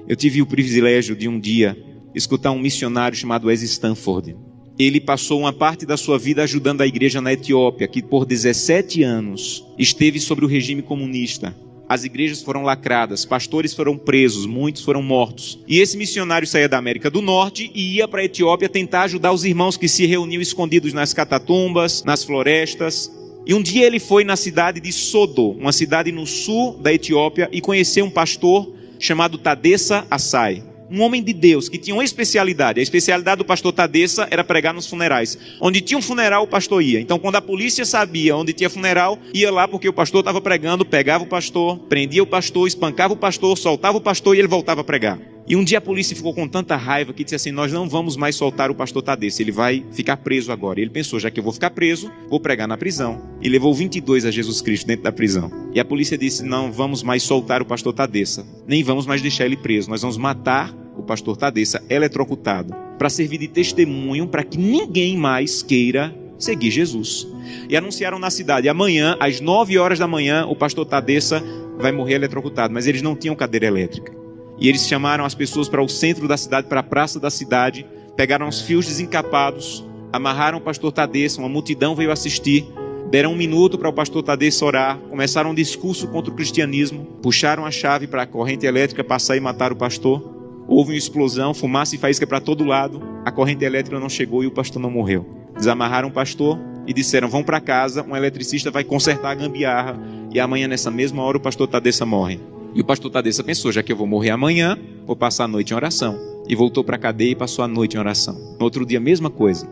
Eu tive o privilégio de um dia escutar um missionário chamado Wes Stanford. Ele passou uma parte da sua vida ajudando a igreja na Etiópia, que por 17 anos esteve sobre o regime comunista. As igrejas foram lacradas, pastores foram presos, muitos foram mortos. E esse missionário saía da América do Norte e ia para a Etiópia tentar ajudar os irmãos que se reuniam escondidos nas catatumbas, nas florestas. E um dia ele foi na cidade de Sodo, uma cidade no sul da Etiópia, e conheceu um pastor chamado Tadessa Asai. Um homem de Deus que tinha uma especialidade. A especialidade do pastor Tadessa era pregar nos funerais. Onde tinha um funeral, o pastor ia. Então, quando a polícia sabia onde tinha funeral, ia lá porque o pastor estava pregando, pegava o pastor, prendia o pastor, espancava o pastor, soltava o pastor e ele voltava a pregar. E um dia a polícia ficou com tanta raiva que disse assim: nós não vamos mais soltar o pastor Tadessa, ele vai ficar preso agora. E ele pensou: já que eu vou ficar preso, vou pregar na prisão. E levou 22 a Jesus Cristo dentro da prisão. E a polícia disse: não vamos mais soltar o pastor Tadessa, nem vamos mais deixar ele preso, nós vamos matar o pastor Tadessa eletrocutado, para servir de testemunho para que ninguém mais queira seguir Jesus. E anunciaram na cidade: amanhã, às 9 horas da manhã, o pastor Tadessa vai morrer eletrocutado. Mas eles não tinham cadeira elétrica. E eles chamaram as pessoas para o centro da cidade, para a praça da cidade, pegaram os fios desencapados, amarraram o pastor Tadessa, uma multidão veio assistir, deram 1 minuto para o pastor Tadessa orar, começaram um discurso contra o cristianismo, puxaram a chave para a corrente elétrica passar e matar o pastor. Houve uma explosão, fumaça e faísca para todo lado, a corrente elétrica não chegou e o pastor não morreu. Desamarraram o pastor e disseram: vão para casa, um eletricista vai consertar a gambiarra e amanhã nessa mesma hora o pastor Tadessa morre. E o pastor Tadessa pensou: já que eu vou morrer amanhã, vou passar a noite em oração. E voltou para a cadeia e passou a noite em oração. No outro dia, a mesma coisa.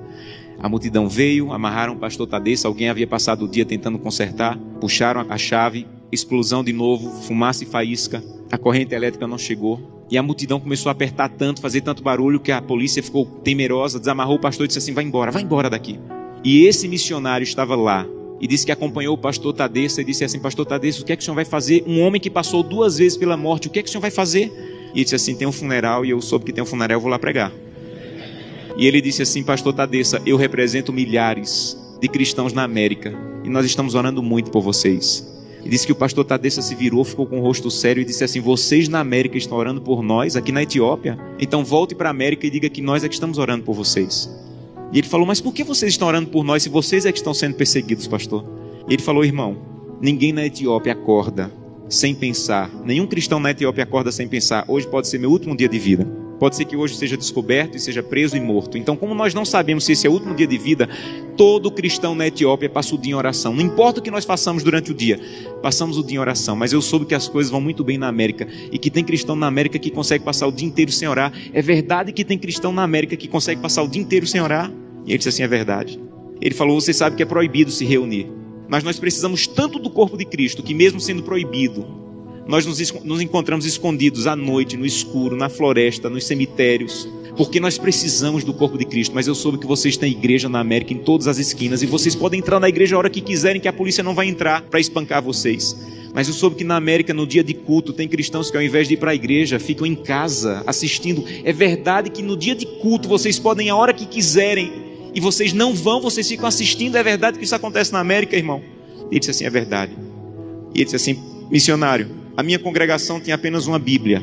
A multidão veio, amarraram o pastor Tadessa, alguém havia passado o dia tentando consertar, puxaram a chave, explosão de novo, fumaça e faísca, a corrente elétrica não chegou. E a multidão começou a apertar tanto, fazer tanto barulho, que a polícia ficou temerosa, desamarrou o pastor e disse assim: vai embora daqui. E esse missionário estava lá e disse que acompanhou o pastor Tadessa e disse assim: pastor Tadessa, o que é que o senhor vai fazer? Um homem que passou 2 vezes pela morte, o que é que o senhor vai fazer? E ele disse assim: tem um funeral e eu soube que tem um funeral, eu vou lá pregar. E ele disse assim: pastor Tadessa, eu represento milhares de cristãos na América e nós estamos orando muito por vocês. E disse que o pastor Tadessa se virou, ficou com o rosto sério e disse assim: vocês na América estão orando por nós, aqui na Etiópia? Então volte para a América e diga que nós é que estamos orando por vocês. E ele falou: mas por que vocês estão orando por nós se vocês é que estão sendo perseguidos, pastor? E ele falou: irmão, ninguém na Etiópia acorda sem pensar, nenhum cristão na Etiópia acorda sem pensar: hoje pode ser meu último dia de vida, pode ser que hoje seja descoberto e seja preso e morto. Então, como nós não sabemos se esse é o último dia de vida, todo cristão na Etiópia passa o dia em oração. Não importa o que nós façamos durante o dia, passamos o dia em oração. Mas eu soube que as coisas vão muito bem na América e que tem cristão na América que consegue passar o dia inteiro sem orar. É verdade que tem cristão na América que consegue passar o dia inteiro sem orar? E ele disse assim: é verdade. Ele falou: você sabe que é proibido se reunir, mas nós precisamos tanto do corpo de Cristo que mesmo sendo proibido, nós nos encontramos escondidos à noite, no escuro, na floresta, nos cemitérios, porque nós precisamos do corpo de Cristo. Mas eu soube que vocês têm igreja na América em todas as esquinas e vocês podem entrar na igreja a hora que quiserem, que a polícia não vai entrar para espancar vocês. Mas eu soube que na América, no dia de culto, tem cristãos que ao invés de ir para a igreja, ficam em casa assistindo. É verdade que no dia de culto vocês podem ir a hora que quiserem e vocês não vão, vocês ficam assistindo. É verdade que isso acontece na América, irmão? Ele disse assim: é verdade. E ele disse assim: missionário, a minha congregação tinha apenas uma Bíblia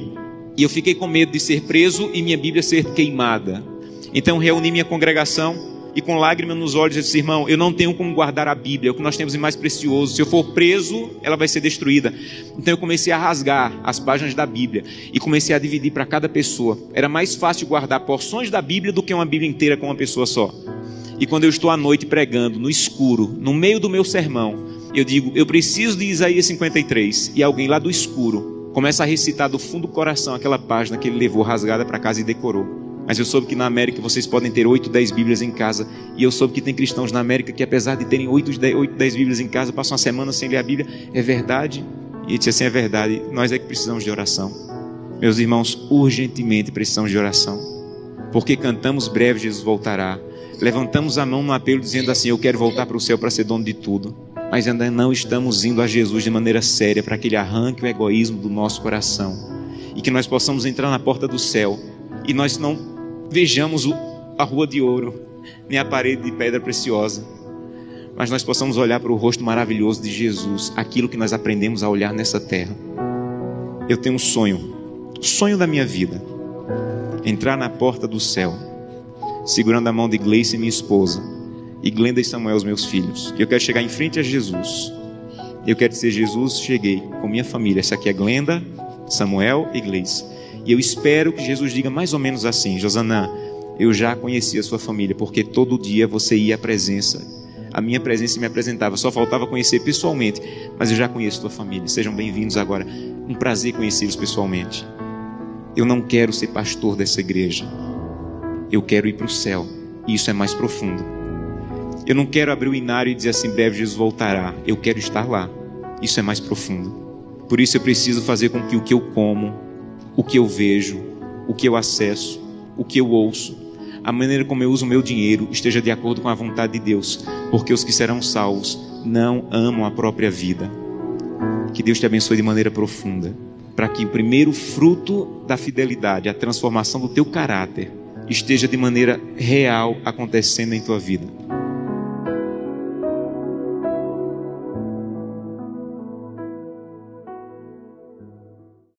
e eu fiquei com medo de ser preso e minha Bíblia ser queimada. Então reuni minha congregação e com lágrimas nos olhos eu disse: irmão, eu não tenho como guardar a Bíblia, é o que nós temos de mais precioso. Se eu for preso, ela vai ser destruída. Então eu comecei a rasgar as páginas da Bíblia e comecei a dividir para cada pessoa. Era mais fácil guardar porções da Bíblia do que uma Bíblia inteira com uma pessoa só. E quando eu estou à noite pregando, no escuro, no meio do meu sermão, eu digo: eu preciso de Isaías 53. E alguém lá do escuro começa a recitar do fundo do coração aquela página que ele levou rasgada para casa e decorou. Mas eu soube que na América vocês podem ter 8, 10 Bíblias em casa. E eu soube que tem cristãos na América que, apesar de terem 8, 10 Bíblias em casa, passam uma semana sem ler a Bíblia. É verdade? E ele disse assim: é verdade, nós é que precisamos de oração. Meus irmãos, urgentemente precisamos de oração. Porque cantamos: breve Jesus voltará. Levantamos a mão no apelo dizendo assim: eu quero voltar para o céu para ser dono de tudo. Mas ainda não estamos indo a Jesus de maneira séria para que Ele arranque o egoísmo do nosso coração e que nós possamos entrar na porta do céu e nós não vejamos a rua de ouro nem a parede de pedra preciosa, mas nós possamos olhar para o rosto maravilhoso de Jesus, aquilo que nós aprendemos a olhar nessa terra. Eu tenho um sonho sonho da minha vida, entrar na porta do céu, segurando a mão de Gleice, minha esposa, e Glenda e Samuel, os meus filhos. Eu quero chegar em frente a Jesus. Eu quero dizer: Jesus, cheguei com minha família. Essa aqui é Glenda, Samuel e Gleice. E eu espero que Jesus diga mais ou menos assim: Josanã, eu já conheci a sua família, porque todo dia você ia à presença. A minha presença me apresentava, só faltava conhecer pessoalmente, mas eu já conheço a tua família. Sejam bem-vindos agora. Um prazer conhecê-los pessoalmente. Eu não quero ser pastor dessa igreja. Eu quero ir para o céu. E isso é mais profundo. Eu não quero abrir o inário e dizer assim: breve Jesus voltará. Eu quero estar lá. Isso é mais profundo. Por isso eu preciso fazer com que o que eu como, o que eu vejo, o que eu acesso, o que eu ouço, a maneira como eu uso o meu dinheiro esteja de acordo com a vontade de Deus. Porque os que serão salvos não amam a própria vida. Que Deus te abençoe de maneira profunda, para que o primeiro fruto da fidelidade, a transformação do teu caráter, esteja de maneira real acontecendo em tua vida.